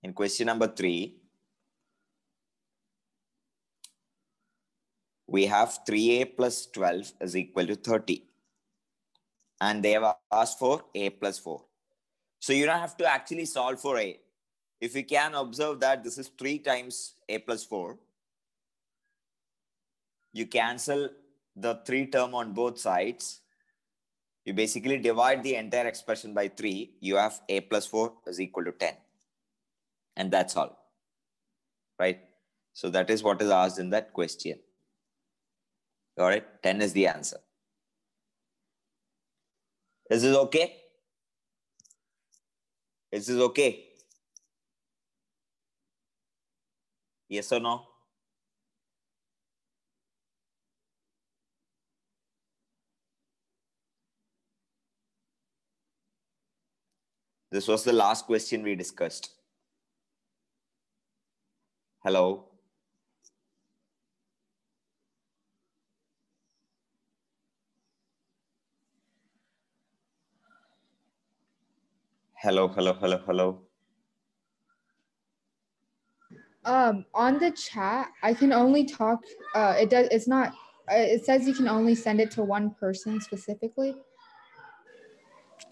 In question number 3, we have 3a plus 12 is equal to 30. And they have asked for a plus 4. So you don't have to actually solve for a. If you can observe that this is 3 times a plus 4, you cancel the 3 term on both sides. You basically divide the entire expression by 3. You have a plus 4 is equal to 10. And that's all. Right? So that is what is asked in that question. All right? 10 is the answer. Is this okay? Is this okay? Yes or no? This was the last question we discussed. Hello? Hello, hello, hello, hello. On the chat, I can only talk, it says you can only send it to one person specifically.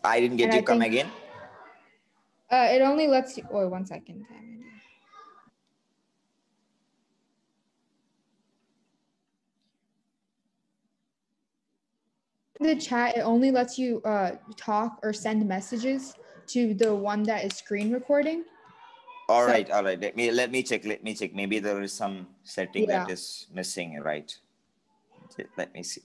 I didn't get you. Come again. It only lets you, oh, 1 second. In the chat, it only lets you talk or send messages to the one that is screen recording. All right. Let me check. Maybe there is some setting that is missing, right? Let me see.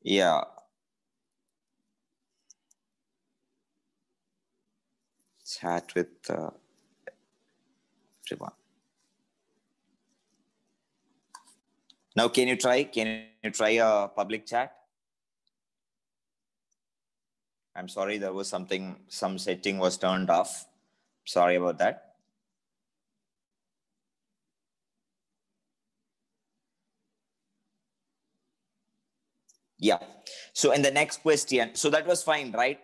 Yeah. Chat with everyone. Now, can you try a public chat? I'm sorry, there was some setting was turned off. Sorry about that. Yeah. So in the next question, so that was fine, right?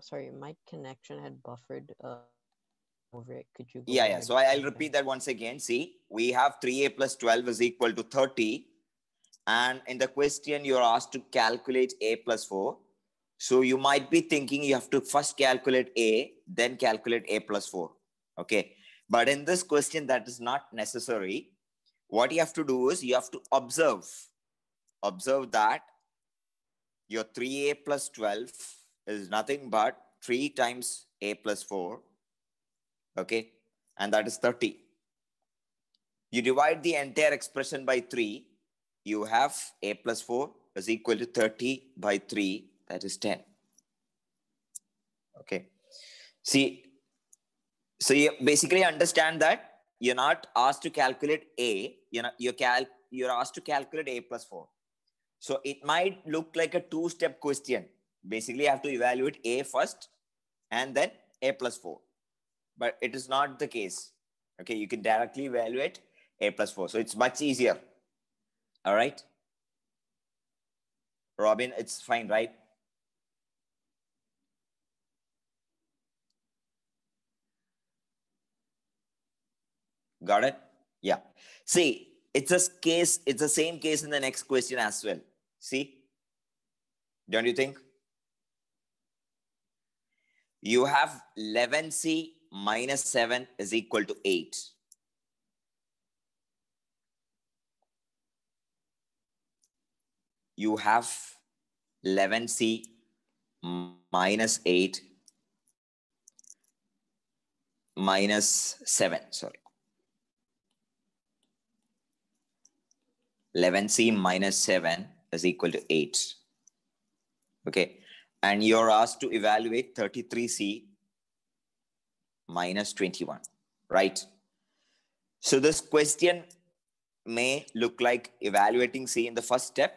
Sorry, my connection had buffered over it. Could you go Yeah. So I'll repeat that once again. See, we have 3a plus 12 is equal to 30. And in the question, you're asked to calculate a plus 4. So you might be thinking you have to first calculate a, then calculate a plus 4. Okay. But in this question, that is not necessary. What you have to do is you have to observe that your 3a plus 12 is nothing but 3 times a plus 4. Okay. And that is 30. You divide the entire expression by 3. You have a plus 4 is equal to 30 by 3. That is 10. Okay. See, so you basically understand that you're not asked to calculate a, you're asked to calculate a plus 4. So it might look like a 2-step question. Basically, you have to evaluate a first and then a plus 4. But it is not the case. Okay, you can directly evaluate a plus 4. So it's much easier. All right. Robin, it's fine, right? Got it? Yeah. See, it's the same case in the next question as well. See? Don't you think? You have 11c minus 7 is equal to 8. You have 11c minus 8 minus 7, sorry. 11c minus 7 is equal to 8. Okay. And you're asked to evaluate 33c minus 21, right? So this question may look like evaluating c in the first step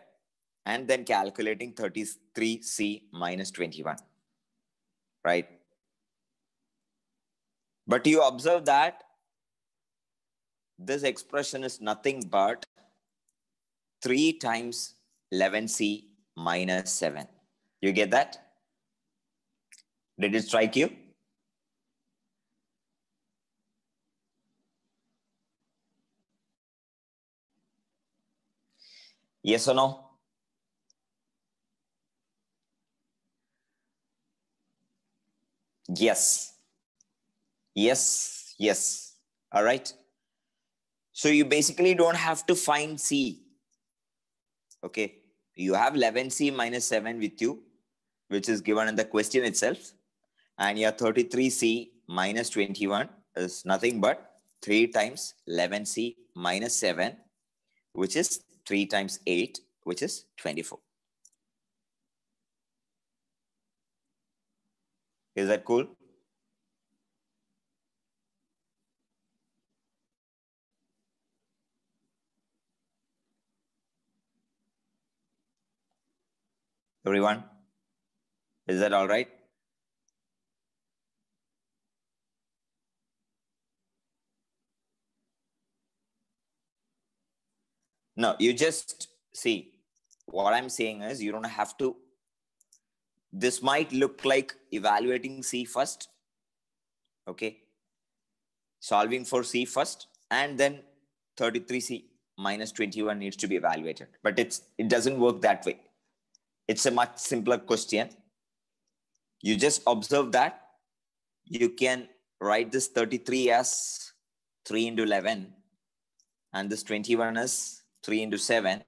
and then calculating 33c minus 21, right? But you observe that this expression is nothing but 3 times 11c minus 7. You get that? Did it strike you? Yes or no? Yes. Yes. Yes. All right. So you basically don't have to find c. Okay. You have 11c minus 7 with you, which is given in the question itself. And your 33c minus 21 is nothing but 3 times 11c minus 7, which is 3 times 8, which is 24. Is that cool? Everyone? Is that all right? No, you just see, what I'm saying is you don't have to. This might look like evaluating C first. Okay. Solving for C first, and then 33C minus 21 needs to be evaluated. But it doesn't work that way. It's a much simpler question. You just observe that you can write this 33 as 3 into 11, and this 21 as 3 into 7.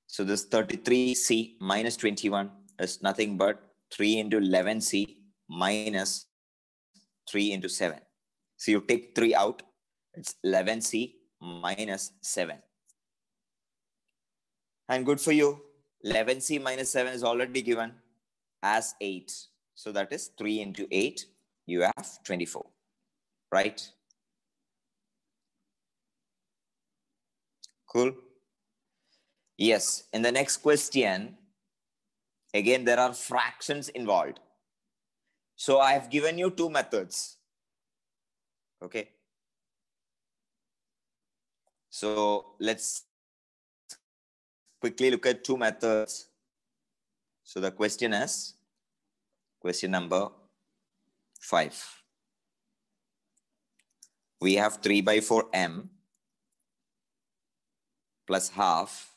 So this 33C minus 21 is nothing but 3 into 11C minus 3 into 7. So you take 3 out, it's 11C minus 7. And good for you, 11C minus 7 is already given as 8. So that is 3 into 8, you have 24, right? Cool. Yes, in the next question, again, there are fractions involved. So I have given you 2 methods. Okay. So let's quickly look at 2 methods. So the question is, question number 5. We have 3 by 4 m plus half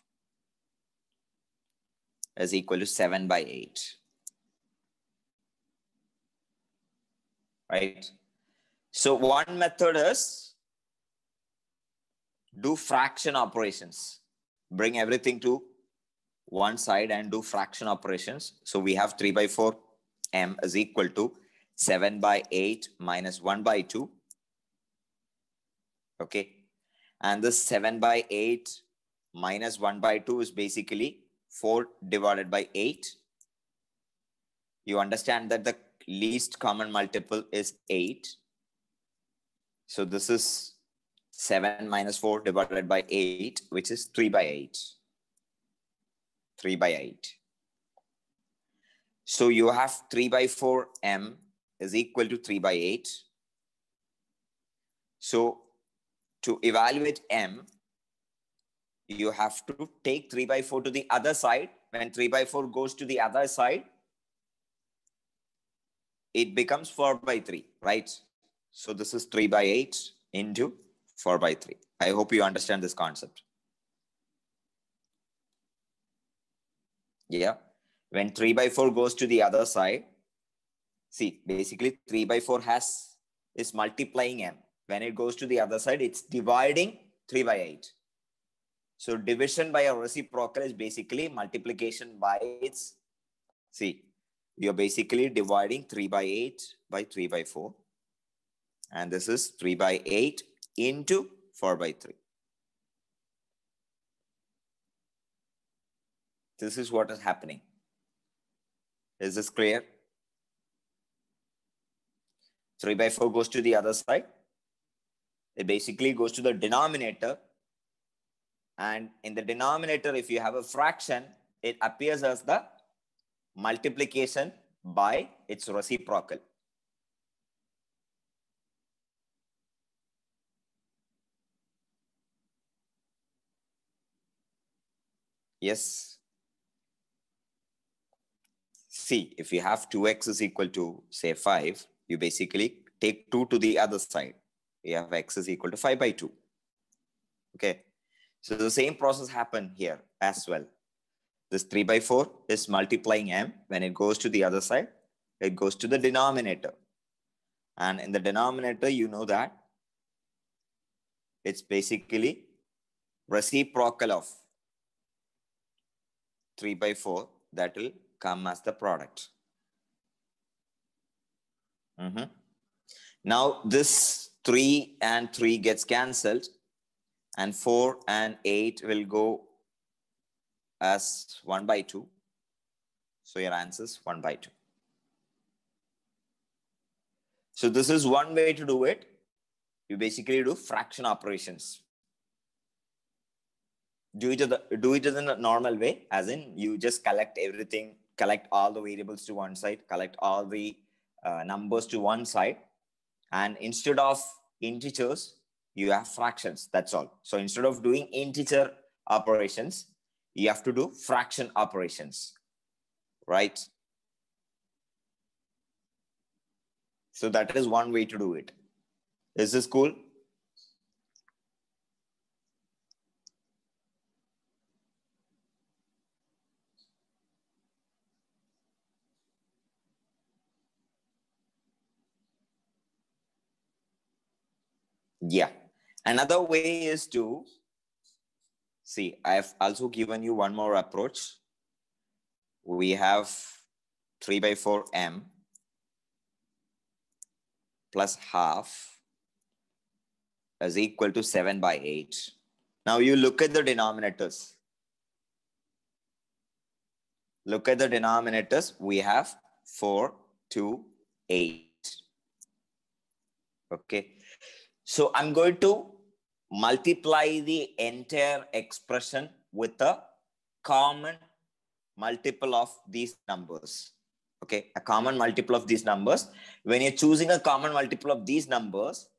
is equal to 7 by 8. Right? So one method is do fraction operations. Bring everything to one side and do fraction operations. So we have 3 by 4 m is equal to 7 by 8 minus 1 by 2. Okay. And this 7 by 8 minus 1 by 2 is basically 4 divided by 8. You understand that the least common multiple is 8. So this is 7 minus 4 divided by 8, which is 3 by 8. 3 by 8. So you have 3 by 4 m is equal to 3 by 8. So to evaluate m, you have to take 3 by 4 to the other side. When 3 by 4 goes to the other side, it becomes 4 by 3, right? So this is 3 by 8 into 4 by 3. I hope you understand this concept. Yeah. When 3 by 4 goes to the other side, see, basically 3 by 4 is multiplying m. When it goes to the other side, it's dividing 3 by 8. So division by a reciprocal is basically multiplication by its, see, you're basically dividing 3 by 8 by 3 by 4. And this is 3 by 8 into 4 by 3. This is what is happening. Is this clear? 3 by 4 goes to the other side. It basically goes to the denominator. And in the denominator, if you have a fraction, it appears as the multiplication by its reciprocal. Yes. See, if you have 2x is equal to, say, 5, you basically take 2 to the other side. You have x is equal to 5 by 2. Okay. So the same process happened here as well. This 3 by 4 is multiplying m. When it goes to the other side, it goes to the denominator. And in the denominator, you know that it's basically reciprocal of 3 by 4 that will come as the product. Now this 3 and 3 gets cancelled, and 4 and 8 will go as 1 by 2. So your answer is 1 by 2. So this is one way to do it. You basically do fraction operations. Do it in a normal way, as in you just collect everything, collect all the variables to one side, collect all the numbers to one side. And instead of integers, you have fractions. That's all. So instead of doing integer operations, you have to do fraction operations, right? So that is one way to do it. Is this cool? Yeah. Another way is to see, I've also given you one more approach. We have 3 by 4 m plus half is equal to 7 by 8. Now you look at the denominators. Look at the denominators. We have 4, 2, 8. Okay. So I'm going to multiply the entire expression with a common multiple of these numbers. Okay, a common multiple of these numbers. When you're choosing a common multiple of these numbers,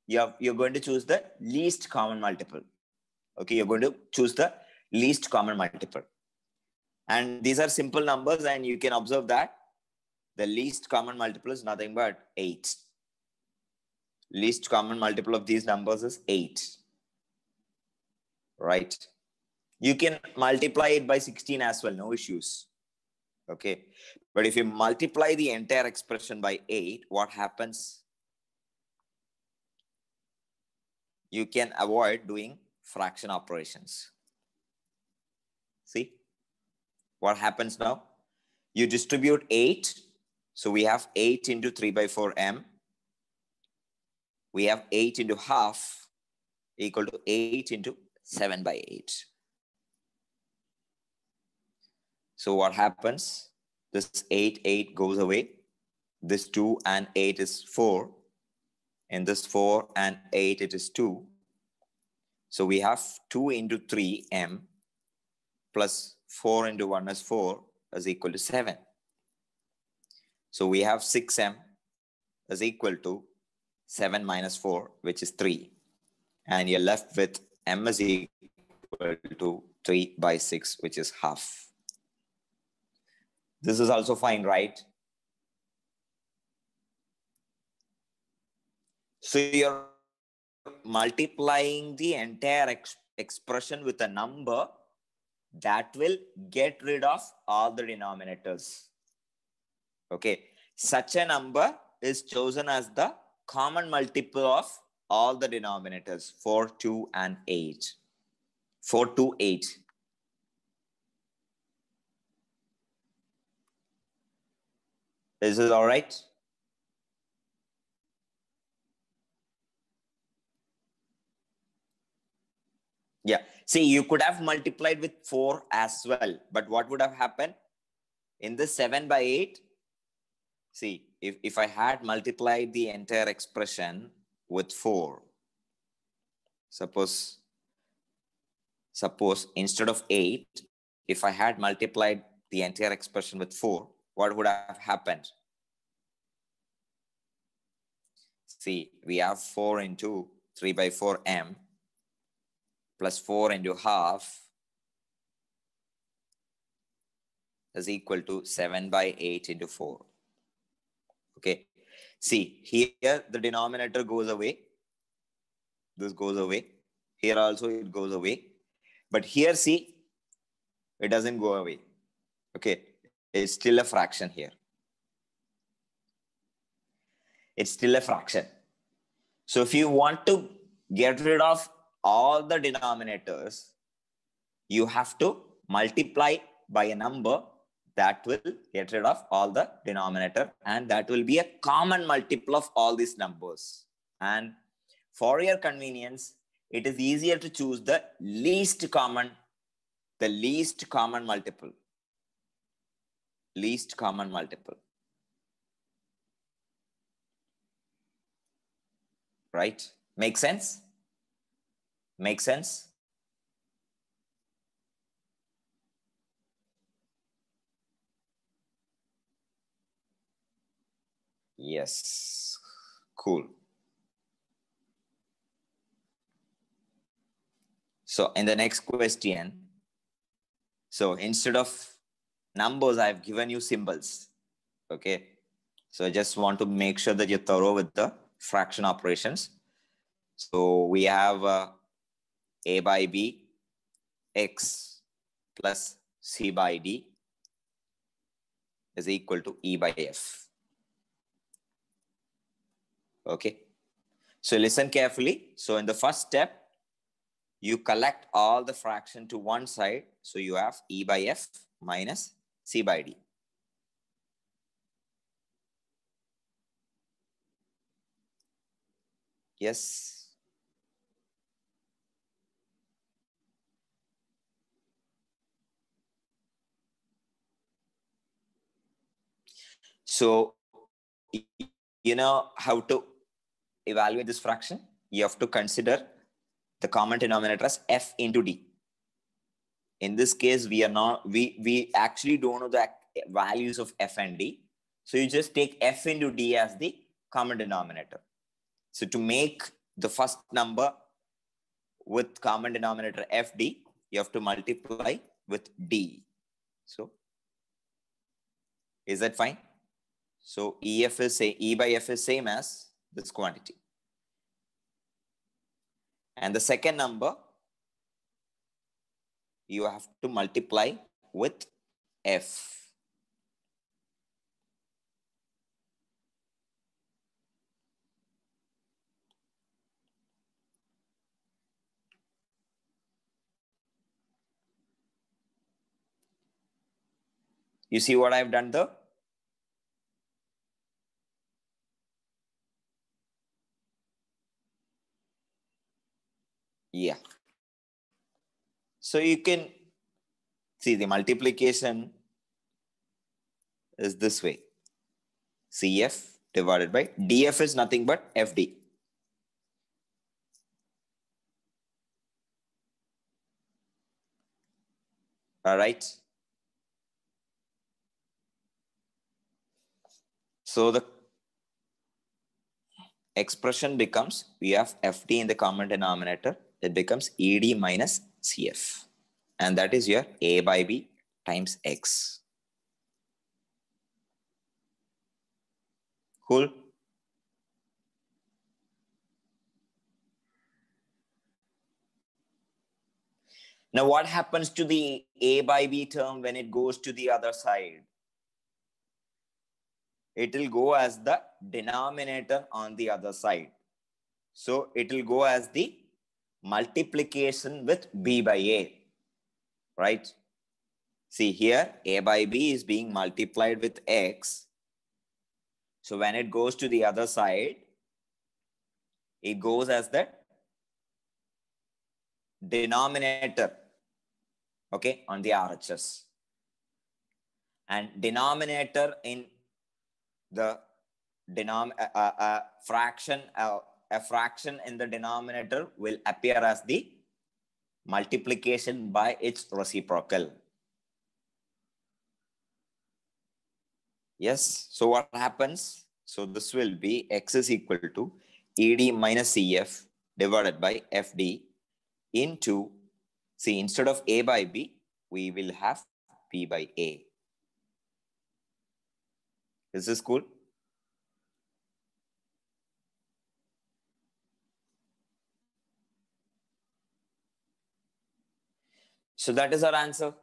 you're going to choose the least common multiple. Okay, you're going to choose the least common multiple. And these are simple numbers, and you can observe that the least common multiple is nothing but 8. Least common multiple of these numbers is 8. Right? You can multiply it by 16 as well, no issues. Okay. But if you multiply the entire expression by 8, what happens? You can avoid doing fraction operations. See? What happens now? You distribute 8. So we have 8 into 3 by 4 m. We have 8 into half equal to 8 into 7 by 8. So what happens? This 8 goes away. This 2 and 8 is 4. In this 4 and 8, it is 2. So we have 2 into 3m plus 4 into 1 is 4 is equal to 7. So we have 6m is equal to 7 minus 4, which is 3. And you're left with m is equal to 3 by 6, which is half. This is also fine, right? So you're multiplying the entire expression with a number that will get rid of all the denominators. Okay. Such a number is chosen as the common multiple of all the denominators, 4, 2, and 8. 4, 2, 8. Is it all right? See, you could have multiplied with 4 as well, but what would have happened? In this 7 by 8, see, if I had multiplied the entire expression with 4, suppose instead of 8, if I had multiplied the entire expression with 4, what would have happened? See, we have 4 into 3 by 4 m plus 4 into half is equal to 7 by 8 into 4. Okay. See, here the denominator goes away. This goes away. Here also it goes away. But here, see, it doesn't go away. Okay. It's still a fraction here. It's still a fraction. So if you want to get rid of all the denominators, you have to multiply by a number that will get rid of all the denominator, and that will be a common multiple of all these numbers. And for your convenience, it is easier to choose the least common multiple. Least common multiple. Right? Make sense? Make sense? Yes. Cool. So in the next question, so instead of numbers, I've given you symbols. Okay. So I just want to make sure that you're thorough with the fraction operations. So we have a by b, x plus c by d is equal to e by f. Okay. So listen carefully. So in the first step, you collect all the fraction to one side. So you have e by f minus c by d. Yes. So you know how to evaluate this fraction? You have to consider the common denominator as f into d. In this case, we actually don't know the values of f and d. So you just take f into d as the common denominator. So to make the first number with common denominator fd, you have to multiply with d. So is that fine? So e by f is same as this quantity. And the second number, you have to multiply with f. You see what I've done there? Yeah. So you can see the multiplication is this way. CF divided by DF is nothing but FD. All right. So the expression becomes, we have FD in the common denominator. It becomes ED minus CF. And that is your A by B times X. Cool. Now what happens to the A by B term when it goes to the other side? It will go as the denominator on the other side. So it will go as the multiplication with B by A, right? See here, A by B is being multiplied with X. So when it goes to the other side, it goes as the denominator, okay, on the RHS. And denominator in the fraction, a fraction in the denominator will appear as the multiplication by its reciprocal. Yes, so what happens? So this will be x is equal to ED minus CF divided by FD into, see, instead of A by B, we will have B by A. Is this cool? So that is our answer.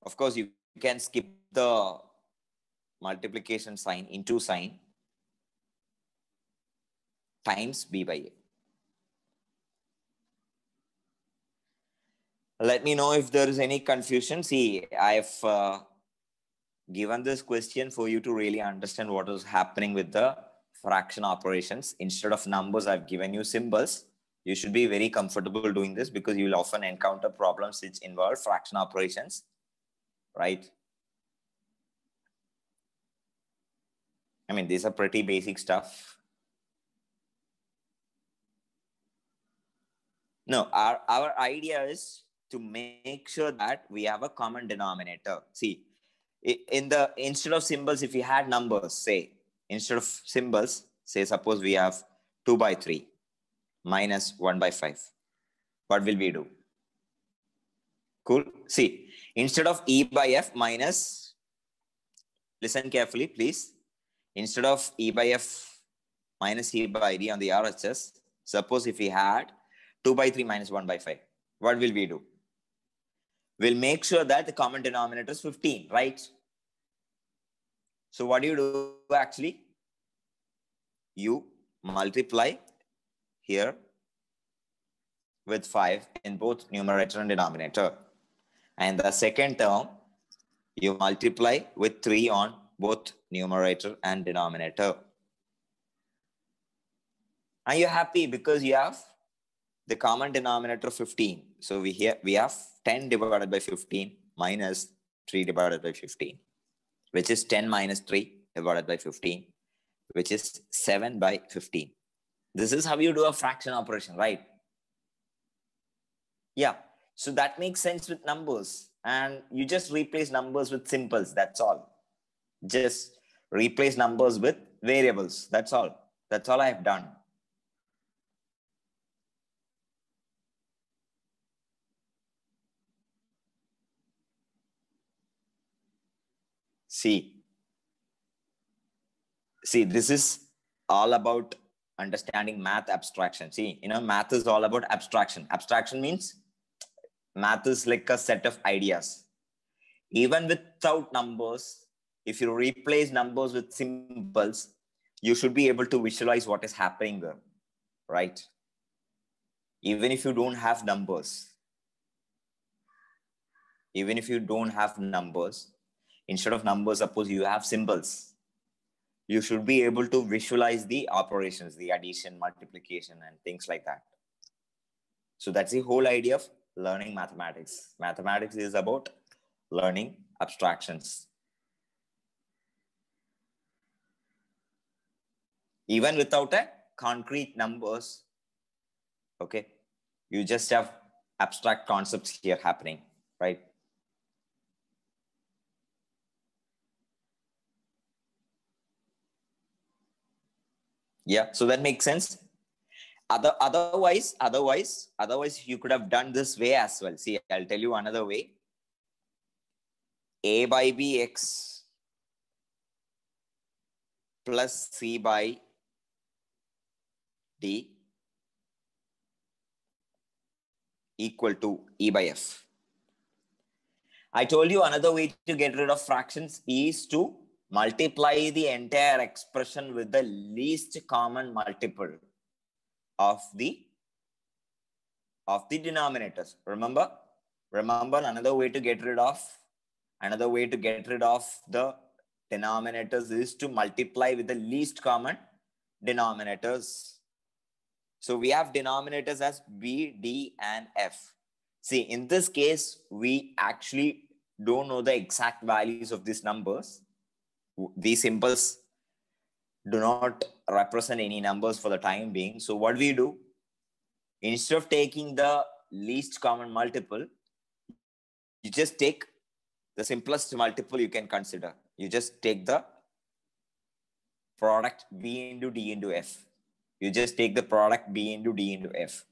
Of course, you can skip the multiplication sign, into sign, times B by A. Let me know if there is any confusion. See, I've given this question for you to really understand what is happening with the fraction operations. Instead of numbers, I've given you symbols. You should be very comfortable doing this because you will often encounter problems which involve fraction operations, right? I mean, these are pretty basic stuff. No, our idea is to make sure that we have a common denominator. See, instead of symbols, if we had numbers, say, instead of symbols, say, suppose we have 2 by 3 minus 1 by 5. What will we do? Cool. See, instead of E by F minus, listen carefully, please. Instead of E by F minus E by D on the RHS, suppose if we had 2 by 3 minus 1 by 5, what will we do? We'll make sure that the common denominator is 15, right? So what do you do actually? You multiply here with 5 in both numerator and denominator. And the second term, you multiply with 3 on both numerator and denominator. Are you happy because you have the common denominator 15? So we have 10 divided by 15 minus 3 divided by 15, which is 10 minus 3 divided by 15, which is 7 by 15. This is how you do a fraction operation, right? Yeah. So that makes sense with numbers. And you just replace numbers with simples. That's all. Just replace numbers with variables. That's all. That's all I have done. See, this is all about understanding math abstraction. See, math is all about abstraction. Abstraction means math is like a set of ideas. Even without numbers, if you replace numbers with symbols, you should be able to visualize what is happening there, right? Even if you don't have numbers. Even if you don't have numbers, instead of numbers, suppose you have symbols. You should be able to visualize the operations, the addition, multiplication, and things like that. So that's the whole idea of learning mathematics. Mathematics is about learning abstractions. Even without a concrete numbers, okay, you just have abstract concepts here happening, right? Yeah, so that makes sense. Otherwise, you could have done this way as well. See, I'll tell you another way. A by B x plus C by D equal to E by F. I told you another way to get rid of fractions is to multiply the entire expression with the least common multiple of the denominators. Remember another way to get rid of the denominators is to multiply with the least common denominators. So we have denominators as B, D, and F. See, in this case, we actually don't know the exact values of these numbers. These symbols do not represent any numbers for the time being. So what we do, instead of taking the least common multiple, you just take the simplest multiple you can consider. You just take the product B into D into F. You just take the product B into D into F.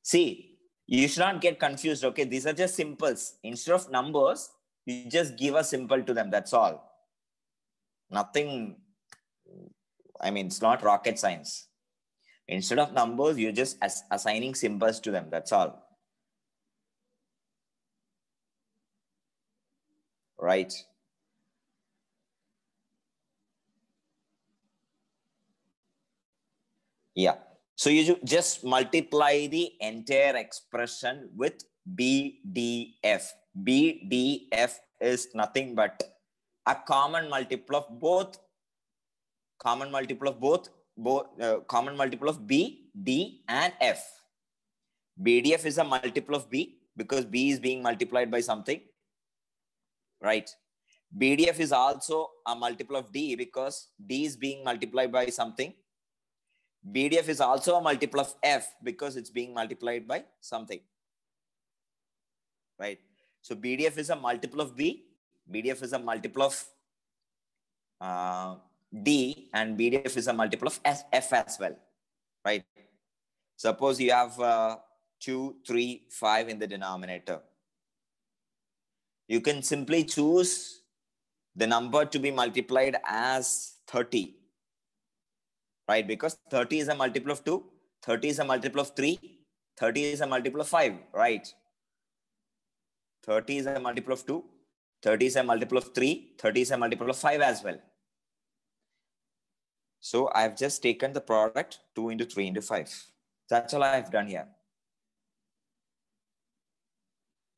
See, you should not get confused, okay? These are just simples. Instead of numbers, you just give a symbol to them, that's all. Nothing, I mean, it's not rocket science. Instead of numbers, you're just assigning symbols to them, that's all. Right? Yeah. So you just multiply the entire expression with BDF. BDF is nothing but a common multiple of both, common multiple of B, D, and F. BDF is a multiple of B because B is being multiplied by something, right? BDF is also a multiple of D because D is being multiplied by something. BDF is also a multiple of F because it's being multiplied by something, right? So BDF is a multiple of B, BDF is a multiple of D, and BDF is a multiple of F as well, right? Suppose you have 2, 3, 5 in the denominator. You can simply choose the number to be multiplied as 30, right? Because 30 is a multiple of 2, 30 is a multiple of 3, 30 is a multiple of 5, right? 30 is a multiple of 2, 30 is a multiple of 3, 30 is a multiple of 5 as well. So I've just taken the product 2 into 3 into 5. That's all I've done here.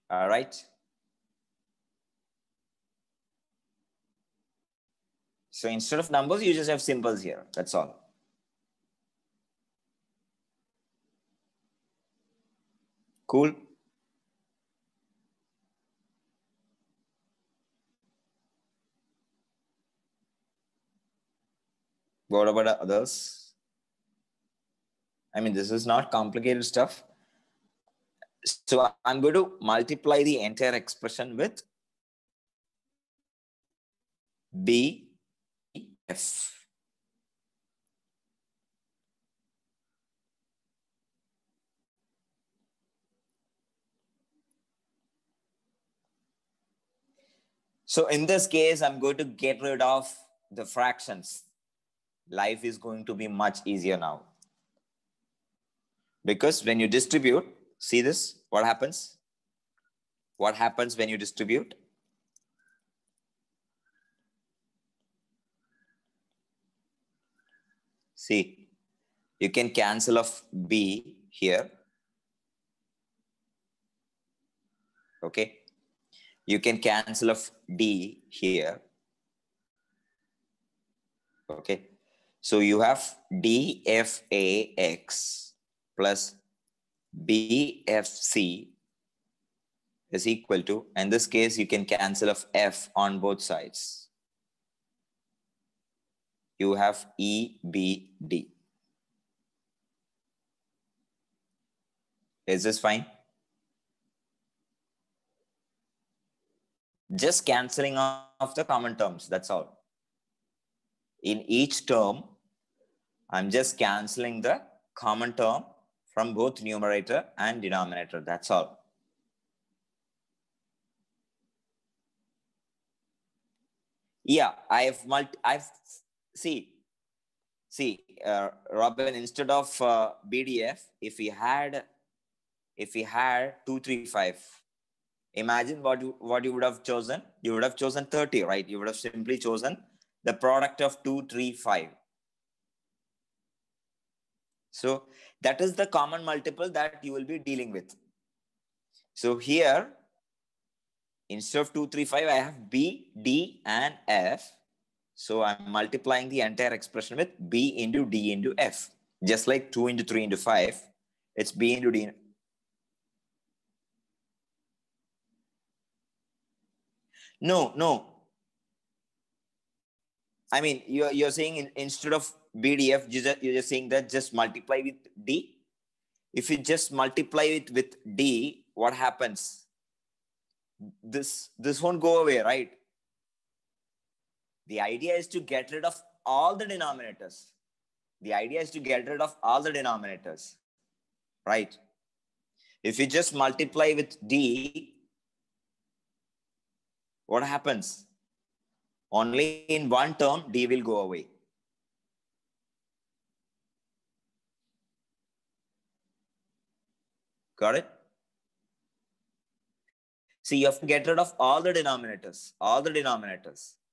All right. So instead of numbers, you just have symbols here. That's all. Cool. What about others? I mean, this is not complicated stuff. So I'm going to multiply the entire expression with B, F. So in this case, I'm going to get rid of the fractions. Life is going to be much easier now. Because when you distribute, see this, what happens? What happens when you distribute? See, you can cancel off B here. Okay. You can cancel off D here. Okay. So you have DFAX plus BFC is equal to, in this case, you can cancel off F on both sides. You have EBD. Is this fine? Just cancelling off the common terms, that's all. In each term, I'm just cancelling the common term from both numerator and denominator, that's all. Yeah, Robin, instead of BDF, if we had 235, imagine what you would have chosen. You would have chosen 30, right? You would have simply chosen the product of 2, 3, 5. So that is the common multiple that you will be dealing with. So here, instead of 2, 3, 5, I have B, D, and F. So I'm multiplying the entire expression with B into D into F. Just like 2 into 3 into 5, it's B into D. No. I mean, you're saying instead of BDF, you're just saying that just multiply with D. If you just multiply it with D, what happens? This won't go away, right? The idea is to get rid of all the denominators. Right? If you just multiply with D, what happens? Only in one term, D will go away. Got it? See, you have to get rid of all the denominators,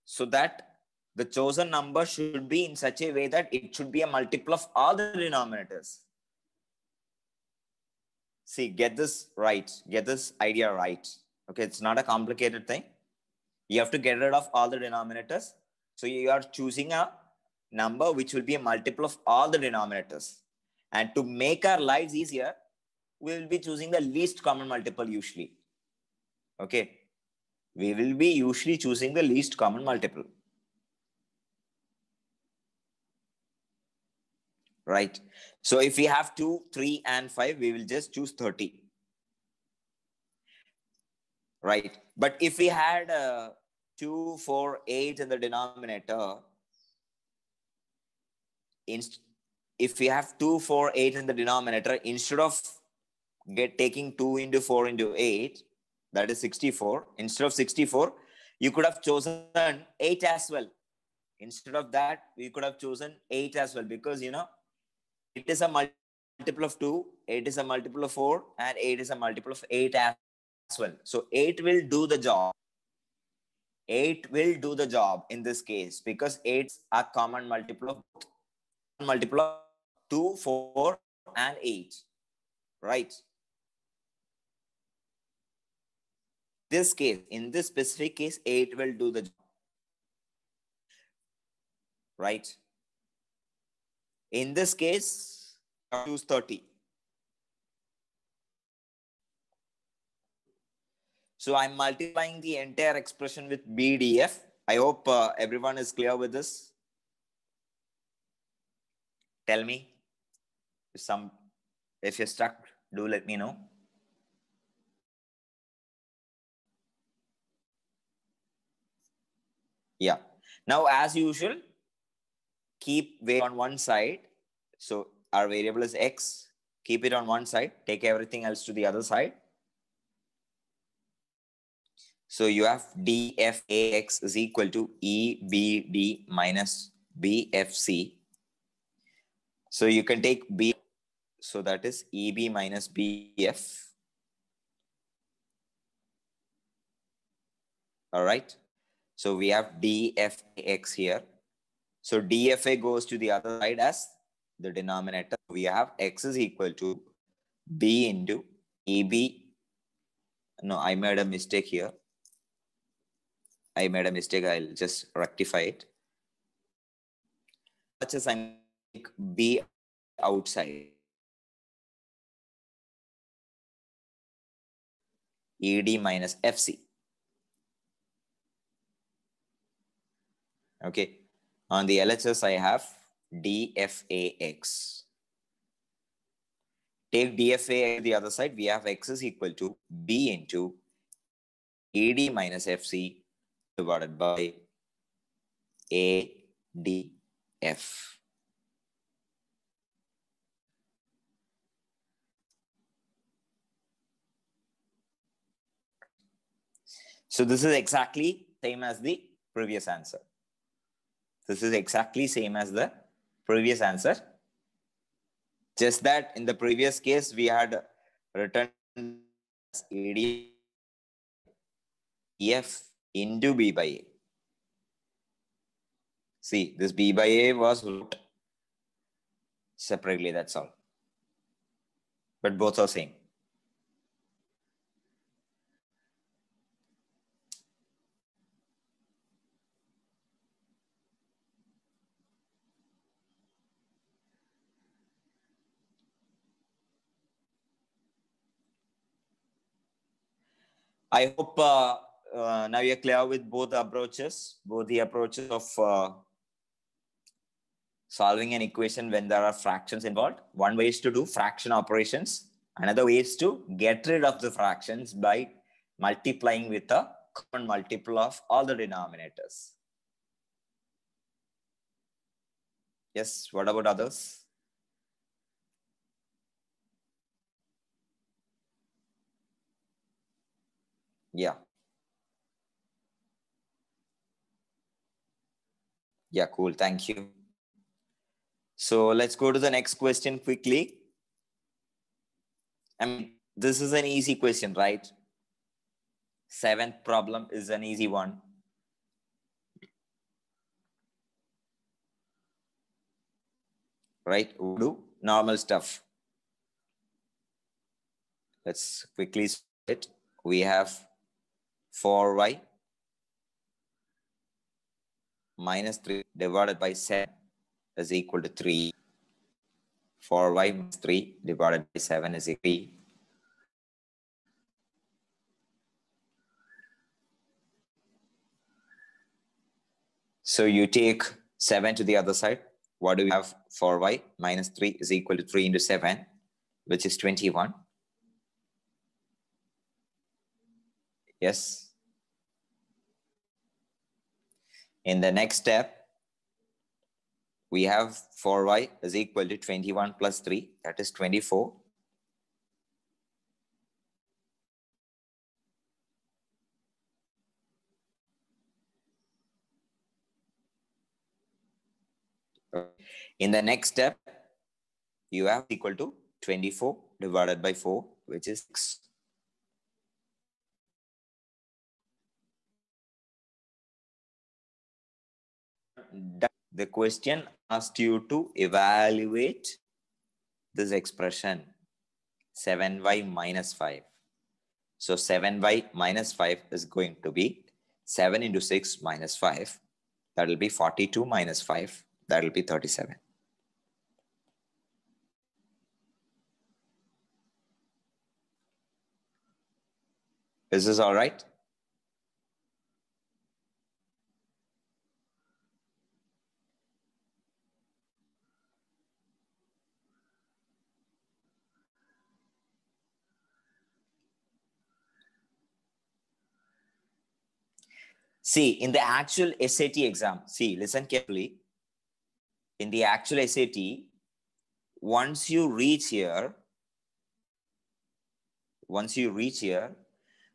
so that the chosen number should be in such a way that it should be a multiple of all the denominators. See, get this right. Get this idea right. Okay, it's not a complicated thing. You have to get rid of all the denominators. So you are choosing a number which will be a multiple of all the denominators. And to make our lives easier, we will be choosing the least common multiple usually. Okay. We will be usually choosing the least common multiple. Right. So if we have 2, 3, and 5, we will just choose 30. Right. But if we had 2, 4, 8 in the denominator, if we have 2, 4, 8 in the denominator, instead of taking 2 into 4 into 8, that is 64. Instead of 64, you could have chosen 8 as well. Instead of that, we could have chosen 8 as well, because, you know, it is a multiple of 2, 8 is a multiple of 4, and 8 is a multiple of 8 as well. So 8 will do the job. 8 will do the job in this case, because 8 is a common multiple of 2, 4, and 8. Right? This case, in this specific case, 8 will do the job. Right? In this case, choose 30. So I'm multiplying the entire expression with BDF. I hope everyone is clear with this. Tell me if you're stuck, do let me know. Yeah. Now, as usual, keep variable on one side. So our variable is X. Keep it on one side. Take everything else to the other side. So you have dFAX is equal to EBD minus BFC. So you can take B. So that is EB minus BF. All right. So we have dFAX here. So dFA goes to the other side as the denominator. We have X is equal to B into EB. No, I made a mistake here. I'll just rectify it. Such as I make B outside. ED minus FC. Okay. On the LHS, I have dFAX. Take dFA to the other side. We have X is equal to B into ED minus FC divided by ADF. So this is exactly same as the previous answer. Just that in the previous case, we had written ADF into B by A. See, this B by A was wrote separately, that's all. But both are same. I hope now you're clear with both approaches, both the approaches of solving an equation when there are fractions involved. One way is to do fraction operations. Another way is to get rid of the fractions by multiplying with a common multiple of all the denominators. Yes, what about others? Yeah. Yeah, cool. Thank you. So let's go to the next question quickly. I mean, this is an easy question, right? Seventh problem is an easy one. Right? We'll do normal stuff. Let's quickly see it. We have 4y minus 3 divided by 7 is equal to 3. 4y minus 3 divided by 7 is equal to 3. So you take 7 to the other side. What do we have? 4y minus 3 is equal to 3 into 7, which is 21. Yes. In the next step, we have 4y is equal to 21 plus 3, that is 24. In the next step, you have equal to 24 divided by 4, which is 6. The question asked you to evaluate this expression 7y minus 5. So 7y minus 5 is going to be 7 into 6 minus 5. That will be 42 minus 5. That will be 37. Is this all right? See, in the actual SAT exam, see, listen carefully. In the actual SAT, once you reach here,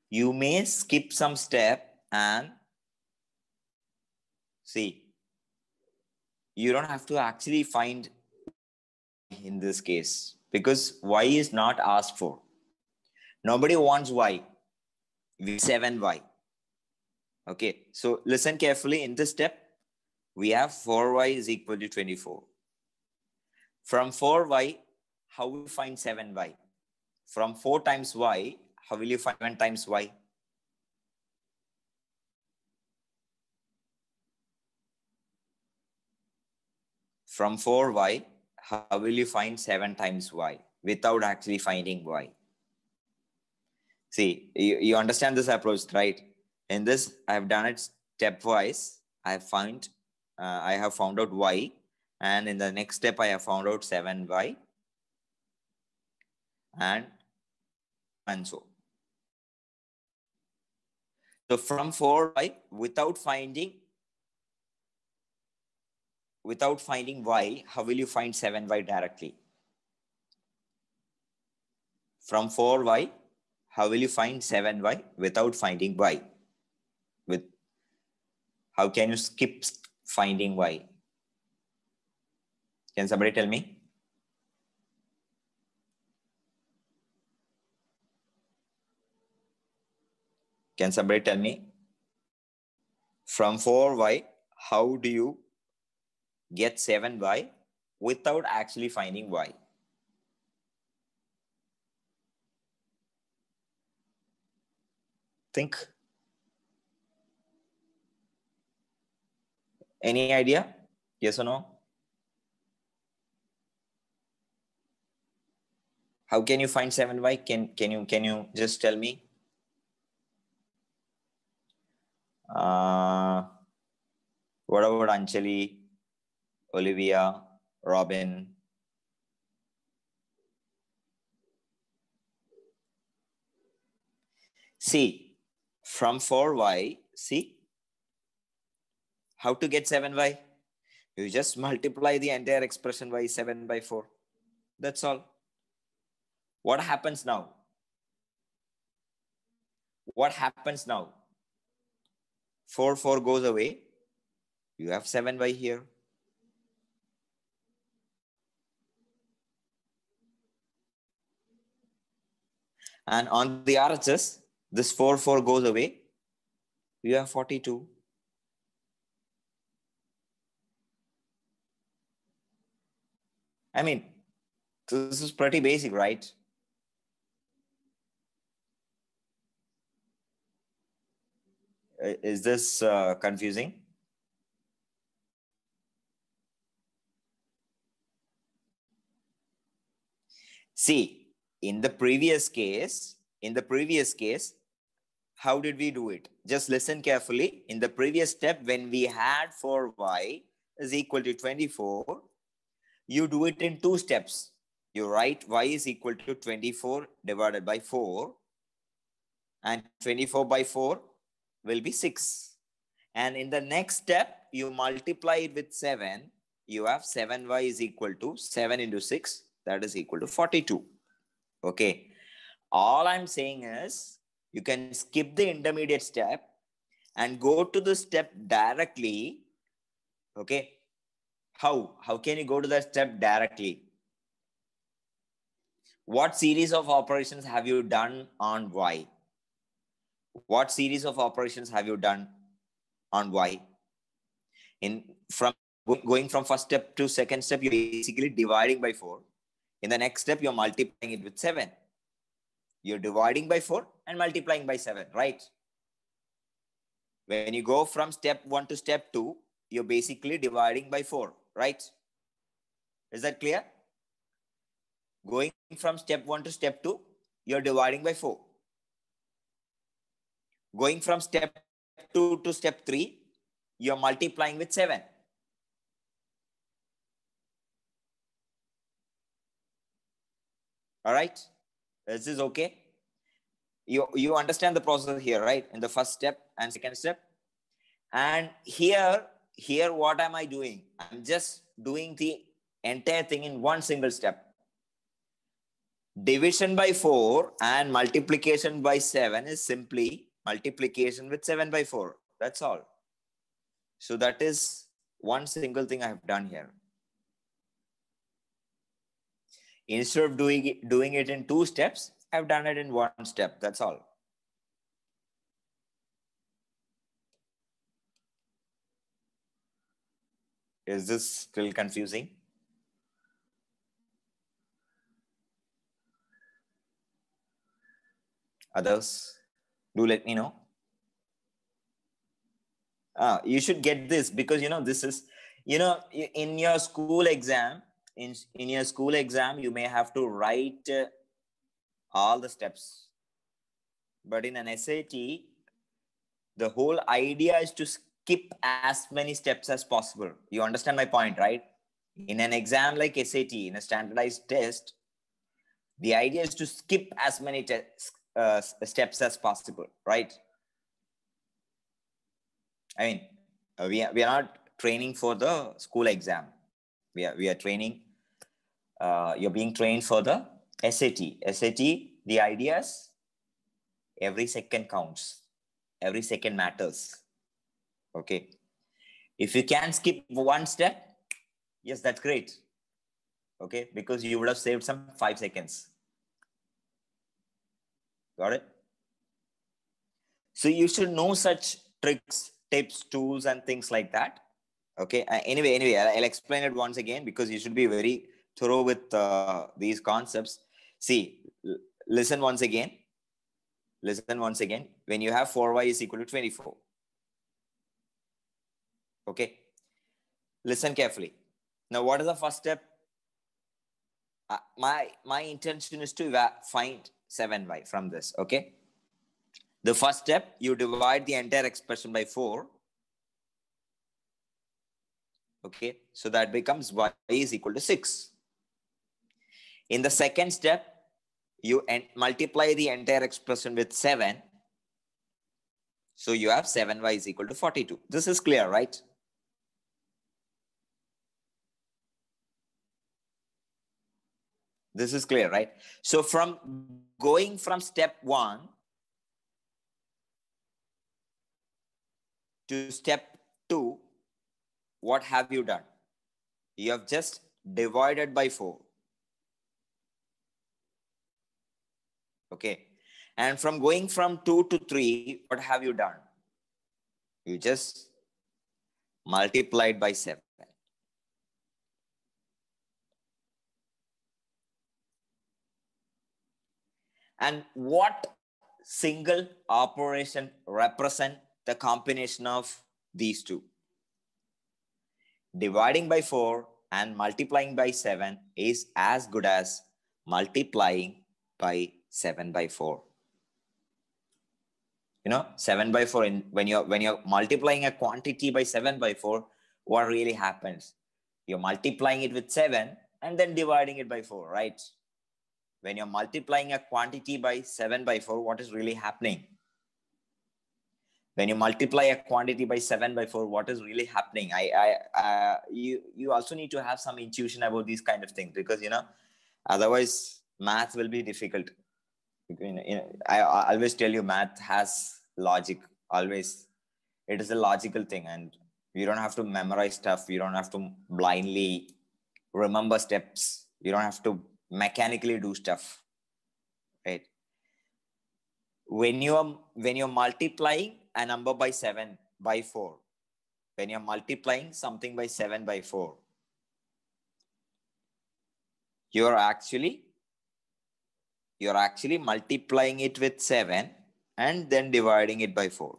you may skip some step and see, you don't have to actually find in this case because y is not asked for. Nobody wants y. We 7y. Okay, so listen carefully. In this step, we have 4y is equal to 24. From 4y, how will you find 7y? From 4 times y, how will you find 7 times y? From 4y, how will you find 7 times y without actually finding y? See, you understand this approach, right? In this, I have done it stepwise. I have found out y, and in the next step, I have found out 7y, and so. So from 4y, without finding y, how will you find 7y directly? From 4y, how will you find 7y without finding y? How can you skip finding y? Can somebody tell me? Can somebody tell me? From 4y, how do you get 7y without actually finding y? Think. Any idea? Yes or no? How can you find 7y? Can you just tell me? What about Anjali, Olivia, Robin? See, from 4y, see how to get 7y? You just multiply the entire expression by 7 by 4. That's all. What happens now? What happens now? 4 goes away. You have 7y here. And on the RHS, this 4 goes away. You have 42. I mean, this is pretty basic, right? Is this confusing? See, in the previous case, how did we do it? Just listen carefully. In the previous step, when we had 4y is equal to 24, you do it in 2 steps. You write y is equal to 24 divided by 4, and 24 by 4 will be 6. And in the next step, you multiply it with 7. You have 7y is equal to 7 into 6. That is equal to 42. Okay. All I'm saying is you can skip the intermediate step and go to the step directly. Okay. How? How can you go to that step directly? What series of operations have you done on y? What series of operations have you done on y? Going from first step to second step, you're basically dividing by 4. In the next step, you're multiplying it with 7. You're dividing by 4 and multiplying by 7, right? When you go from step 1 to step 2, you're basically dividing by 4, right? Is that clear? Going from step 1 to step 2, you're dividing by 4. Going from step 2 to step 3, you're multiplying with 7. All right? This is okay? You understand the process here, right? In the first step and second step. And here what am I doing? I'm just doing the entire thing in one single step. Division by 4 and multiplication by 7 is simply multiplication with 7 by 4. That's all. So that is one single thing I have done here. Instead of doing it in 2 steps, I've done it in 1 step. That's all. Is this still confusing? Others, do let me know. You should get this because, this is, in your school exam, in your school exam, you may have to write all the steps. But in an SAT, the whole idea is to skip as many steps as possible. You understand my point, right? In an exam like SAT, in a standardized test, the idea is to skip as many steps as possible, right? I mean, we are not training for the school exam. We are training. You're being trained for the SAT. SAT, the idea is every second counts. Every second matters. Okay. If you can skip 1 step, yes, that's great. Okay, because you would have saved some 5 seconds. Got it? So you should know such tricks, tips, tools, and things like that. Okay. Anyway, I'll explain it once again because you should be very thorough with these concepts. See, listen once again. Listen once again. When you have 4y is equal to 24. Okay. Listen carefully. Now, what is the first step? My intention is to find 7y from this. Okay. The first step, you divide the entire expression by 4. Okay, so that becomes y is equal to 6. In the second step, you multiply the entire expression with 7. So you have 7y is equal to 42. This is clear, right? This is clear, right? So from going from step 1 to step 2, what have you done? You have just divided by 4. Okay. And from going from 2 to 3, what have you done? You just multiplied by 7. And what single operation represent the combination of these two? Dividing by 4 and multiplying by 7 is as good as multiplying by 7 by 4. You know, 7 by 4, when you're multiplying a quantity by 7 by 4, what really happens? You're multiplying it with 7 and then dividing it by 4, right? When you're multiplying a quantity by 7 by 4, what is really happening? When you multiply a quantity by 7 by 4, what is really happening? You also need to have some intuition about these kind of things, because, you know, otherwise math will be difficult. I always tell you, math has logic. Always, it is a logical thing, and you don't have to memorize stuff. You don't have to blindly remember steps. You don't have to mechanically do stuff, right? When you're multiplying a number by 7 by 4, when you're multiplying something by 7 by 4, you're actually multiplying it with 7 and then dividing it by 4.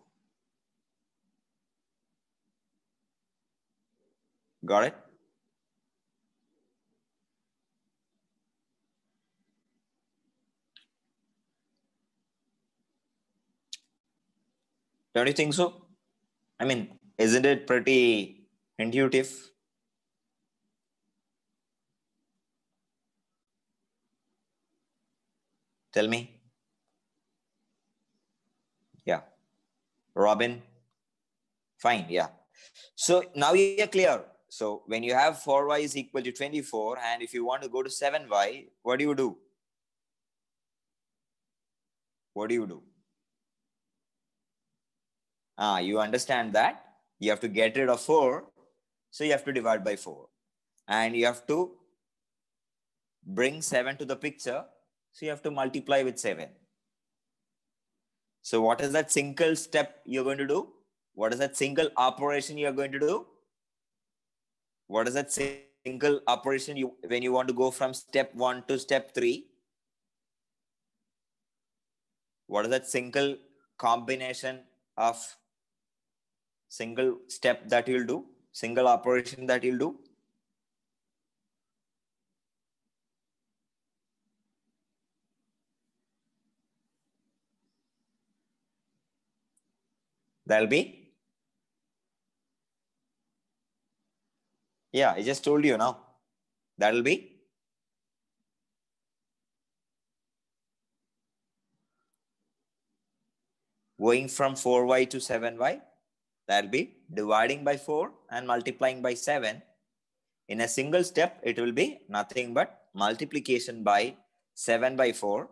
Got it? Don't you think so? I mean, isn't it pretty intuitive? Tell me. Yeah. Robin? Fine, yeah. So now you're clear. So when you have 4y is equal to 24, and if you want to go to 7y, what do you do? What do you do? You understand that you have to get rid of 4, so you have to divide by 4. And you have to bring 7 to the picture, so you have to multiply with 7. So what is that single step you're going to do? What is that single operation you're going to do? What is that single operation when you want to go from step 1 to step 3? What is that single combination of single step that you'll do? Single operation that you'll do? That'll be? Yeah, I just told you now. That'll be? Going from 4y to 7y. That'll be dividing by 4 and multiplying by 7. In a single step, it will be nothing but multiplication by 7 by 4.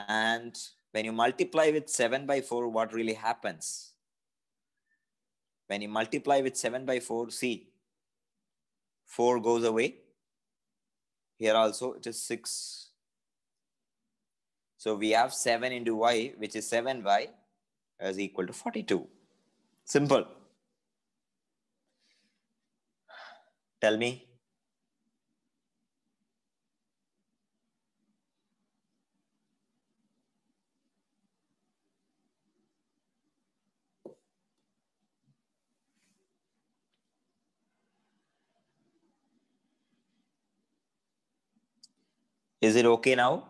And when you multiply with 7 by 4, what really happens? When you multiply with 7 by 4, see, 4 goes away. Here also it is 6. So we have 7 into y, which is 7y, is equal to 42. Simple. Tell me. Is it okay now?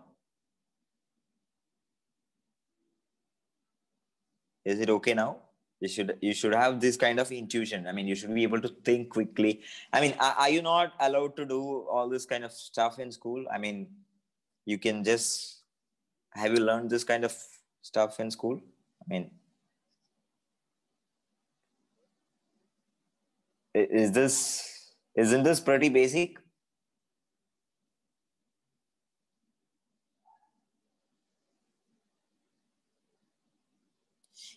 Is it okay now? You should have this kind of intuition. I mean, you should be able to think quickly. I mean, are you not allowed to do all this kind of stuff in school? I mean, you can just, have you learned this kind of stuff in school? I mean, isn't this pretty basic?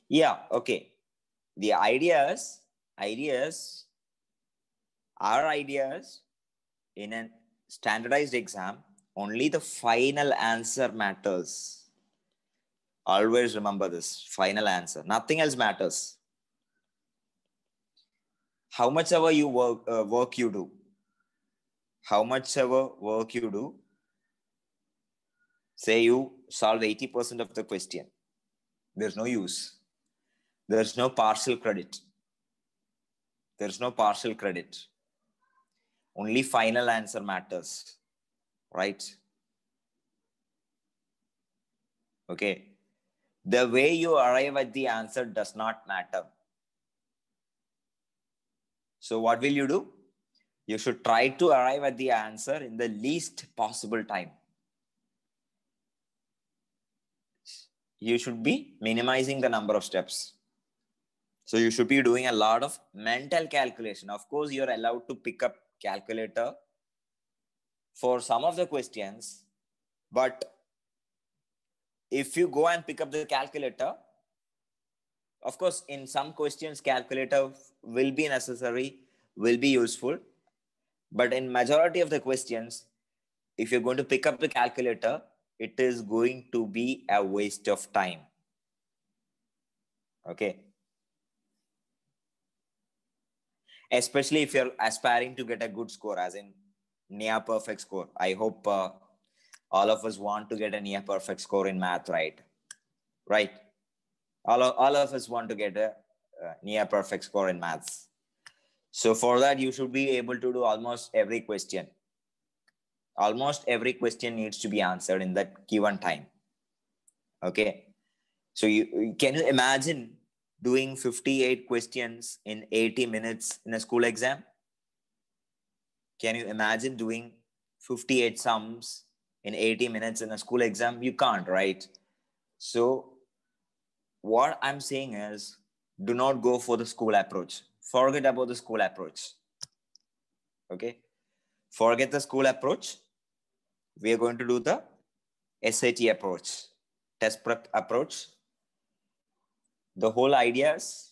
Yeah, okay. The ideas are ideas in a standardized exam. Only the final answer matters. Always remember this, final answer. Nothing else matters. How much ever you work you do, how much ever work you do, say you solve 80% of the question, there's no use. There's no partial credit. There's no partial credit. Only final answer matters, right? Okay. The way you arrive at the answer does not matter. So what will you do? You should try to arrive at the answer in the least possible time. You should be minimizing the number of steps. So you should be doing a lot of mental calculation. Of course, you're allowed to pick up calculator for some of the questions, but if you go and pick up the calculator, of course, in some questions, calculator will be necessary, will be useful. But in majority of the questions, if you're going to pick up the calculator, it is going to be a waste of time. Okay. Especially if you're aspiring to get a good score, as in near perfect score. I hope all of us want to get a near perfect score in math, right? Right. All of us want to get a near perfect score in maths. So for that, you should be able to do almost every question. Almost every question needs to be answered in that given time. Okay. So can you imagine doing 58 questions in 80 minutes in a school exam? Can you imagine doing 58 sums in 80 minutes in a school exam? You can't, right? So what I'm saying is, do not go for the school approach. Forget about the school approach. Okay? Forget the school approach. We are going to do the SAT approach, test prep approach. The whole idea is,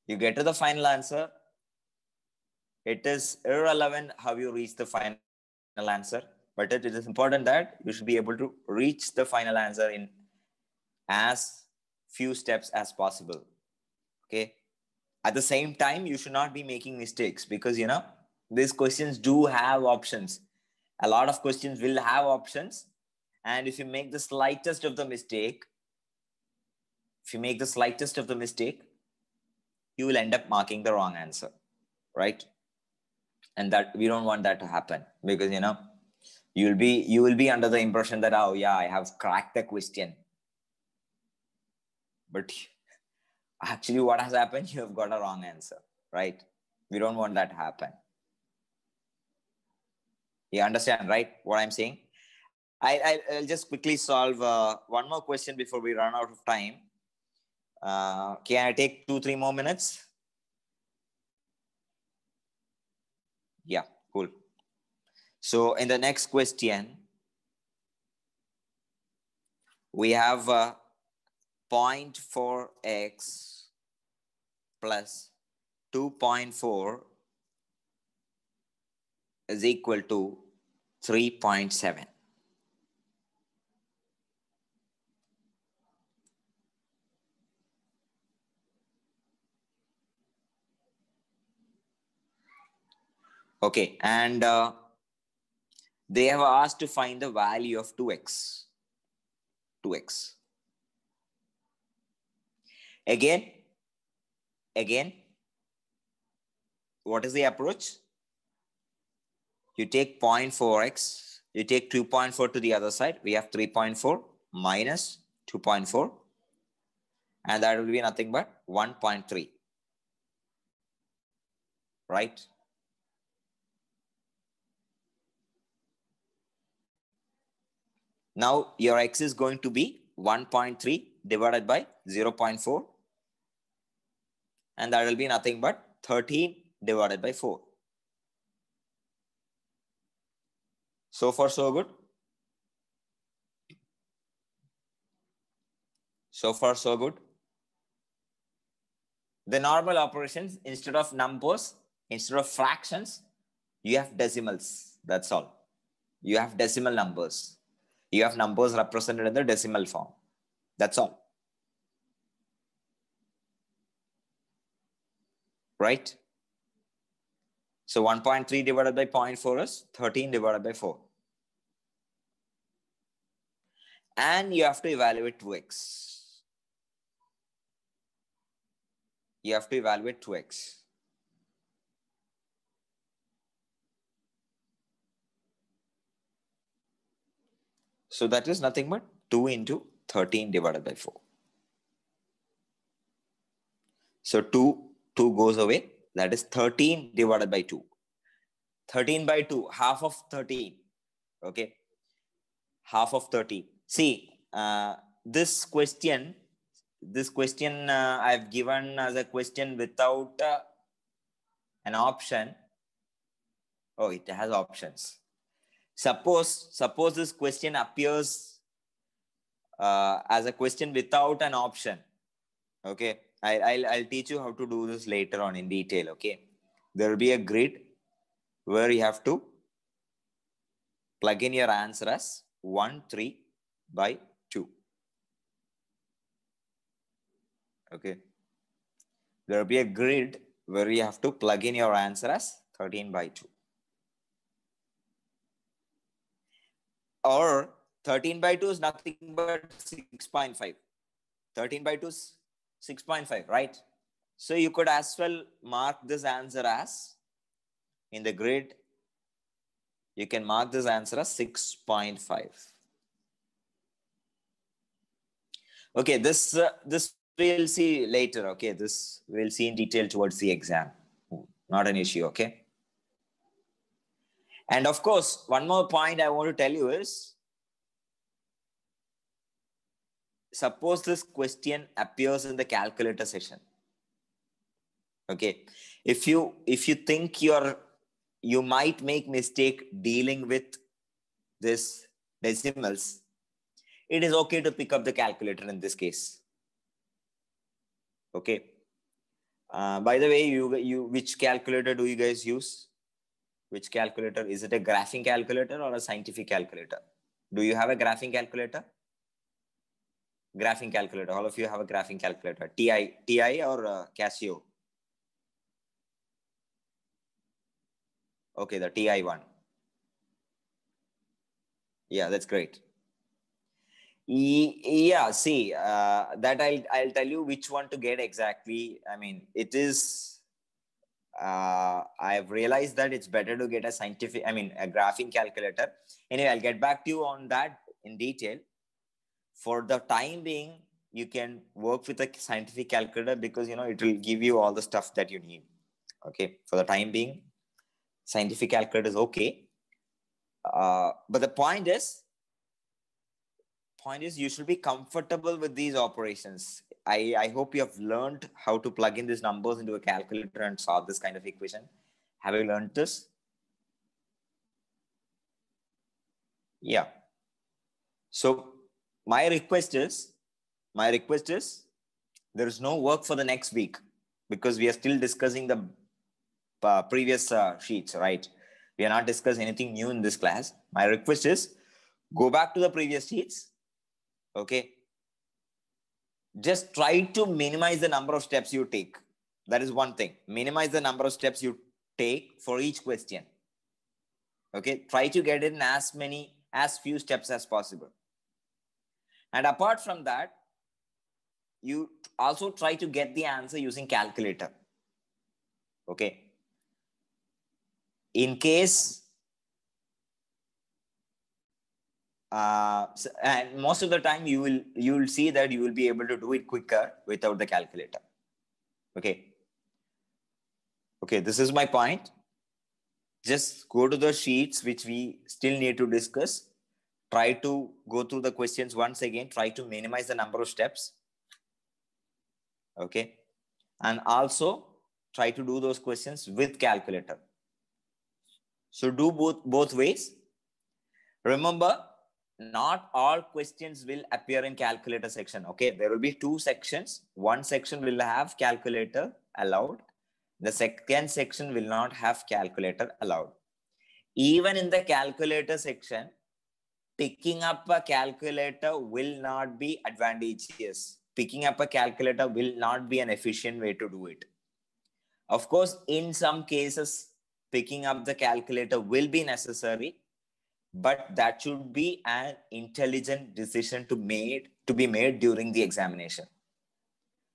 you get to the final answer. It is irrelevant how you reach the final answer, but it is important that you should be able to reach the final answer in as few steps as possible. Okay. At the same time, you should not be making mistakes, because, you know, these questions do have options. A lot of questions will have options. And if you make the slightest of the mistake, you will end up marking the wrong answer, right? And that we don't want that to happen, because, you know, you will be under the impression that, oh yeah, I have cracked the question. But actually what has happened, you have got a wrong answer, right? We don't want that to happen. You understand, right, what I'm saying? I'll just quickly solve one more question before we run out of time. Can I take 2-3 more minutes? Yeah, cool. So in the next question, we have 0.4x plus 2.4 is equal to 3.7. Okay, and they have asked to find the value of 2x. Again, what is the approach? You take 0.4x, you take 2.4 to the other side. We have 3.4 minus 2.4. And that will be nothing but 1.3. Right? Now your x is going to be 1.3 divided by 0.4. And that will be nothing but 13 divided by 4. So far, so good? So far, so good? The normal operations, instead of numbers, instead of fractions, you have decimals. That's all. You have decimal numbers. You have numbers represented in the decimal form. That's all. Right? So 1.3 divided by 0.4 is 13 divided by 4. And you have to evaluate 2x. You have to evaluate 2x. So that is nothing but 2 into 13 divided by 4. So 2 goes away. That is 13 divided by 2. 13 by 2, half of 13. Okay. Half of 30. See, this question I've given as a question without an option. Oh, it has options. Suppose this question appears as a question without an option. Okay, I'll teach you how to do this later on in detail. Okay, there will be a grid where you have to plug in your answer as 1, 3 by 2. Okay, there will be a grid where you have to plug in your answer as 13 by 2. Or 13 by 2 is nothing but 6.5. 13 by 2 is 6.5, right? So you could as well mark this answer as, in the grid, you can mark this answer as 6.5. Okay, this we'll see later. Okay, this we'll see in detail towards the exam. Not an issue, okay? And of course, one more point I want to tell you is, suppose this question appears in the calculator session. Okay, if you think you might make mistake dealing with this decimals, it is okay to pick up the calculator in this case. Okay. By the way, you which calculator do you guys use? Which calculator? Is it a graphing calculator or a scientific calculator? Do you have a graphing calculator? Graphing calculator. All of you have a graphing calculator. TI or Casio? Okay, the TI one. Yeah, that's great. Yeah, see, that I'll tell you which one to get exactly. I mean, it is, I've realized that it's better to get a graphing calculator. Anyway, I'll get back to you on that in detail. For the time being, you can work with a scientific calculator because, it will give you all the stuff that you need. Okay, for the time being, scientific calculator is okay. But the point is you should be comfortable with these operations. I hope you have learned how to plug in these numbers into a calculator and solve this kind of equation. Have you learned this? Yeah. So my request is there is no work for the next week because we are still discussing the previous sheets, right? We are not discussing anything new in this class. My request is go back to the previous sheets. Okay. Just try to minimize the number of steps you take. That is one thing. Minimize the number of steps you take for each question. Okay. Try to get in as few steps as possible. And apart from that, you also try to get the answer using calculator. Okay. In case and most of the time you will see that you will be able to do it quicker without the calculator. Okay. Okay, this is my point. Just go to the sheets which we still need to discuss. Try to go through the questions once again. Try to minimize the number of steps. Okay. And also try to do those questions with calculator. So do both ways. Remember, not all questions will appear in calculator section. Okay, there will be two sections. One section will have calculator allowed. The second section will not have calculator allowed. Even in the calculator section, picking up a calculator will not be advantageous. Picking up a calculator will not be an efficient way to do it. Of course, in some cases, picking up the calculator will be necessary, but that should be an intelligent decision to be made during the examination.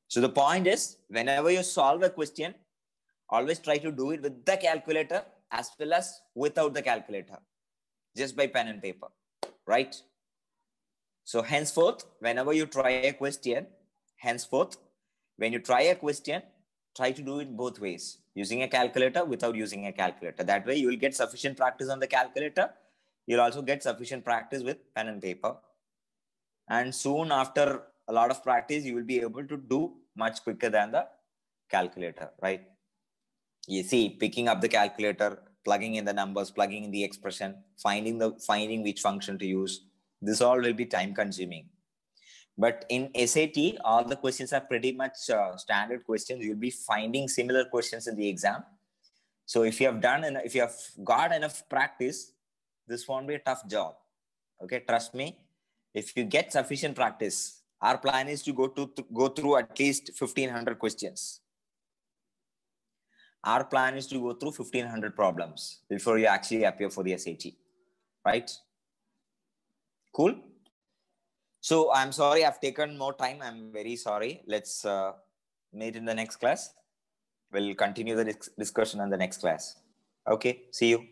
So the point is, whenever you solve a question, always try to do it with the calculator as well as without the calculator, just by pen and paper, right? So henceforth, whenever you try a question, try to do it both ways, using a calculator, without using a calculator. That way you will get sufficient practice on the calculator. You'll also get sufficient practice with pen and paper. And soon after a lot of practice, you will be able to do much quicker than the calculator, right? You see, picking up the calculator, plugging in the numbers, plugging in the expression, finding which function to use. This all will be time consuming. But in SAT, all the questions are pretty much standard questions. You'll be finding similar questions in the exam. So if you have got enough practice, this won't be a tough job. Okay, trust me. If you get sufficient practice, our plan is to go through at least 1,500 questions. Our plan is to go through 1,500 problems before you actually appear for the SAT, right? Cool. So I'm sorry I've taken more time. I'm very sorry. Let's meet in the next class. We'll continue the discussion in the next class. Okay, see you.